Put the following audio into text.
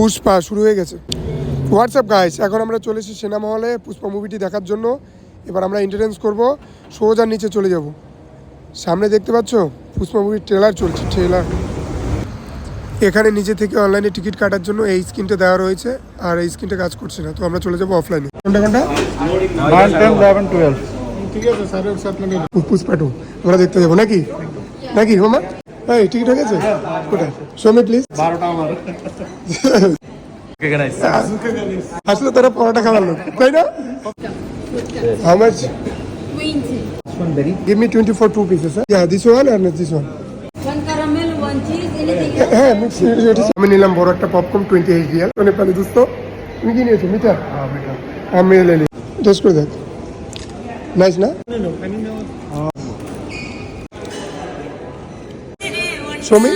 পুষ্পা শুরু হয়ে গেছে। হোয়াটসঅ্যাপ গাইস, এখন আমরা চলে এসেছি সিনেমা হলে পুষ্পা মুভিটি দেখার জন্য। এবার আমরা এন্টারটেন্স করব, সোজা নিচে চলে যাব। সামনে দেখতে পাচ্ছ পুষ্পা মুভির ট্রেলার চলছে, ট্রেলার। এখানে নিজে থেকে অনলাইনে টিকিট কাটার জন্য এই স্ক্রিনটা দেওয়া রয়েছে, আর এই স্ক্রিনটা কাজ করছে না, তো আমরা চলে যাবো অফলাইনে। কোনটা কোনটা? 9, 10, 11, 12 ঠিক আছে স্যারের সাথে পুষ্পা টু আমরা দেখতে যাবো নাকি নাকি হোমা? এই টিকিট হয়ে গেছে কোথায়? শোমি প্লিজ। 12টা আমার। Okay guys. আসলে তোরা পরোটা খাবার লোক, তাই না? How much? 20. Give me 24 2 pieces, sir. Yeah, this one and this one. One caramel, one cheese, anything else? হ্যাঁ মিক্স। আমি নিলাম বড় একটা পপকর্ন 28 রিয়াল। নেপালি দোস্ত তুমি কি নিয়েছো? মিঠা? আমি নিলাম। টেস্ট করে দেখ, নাইস না? শোমি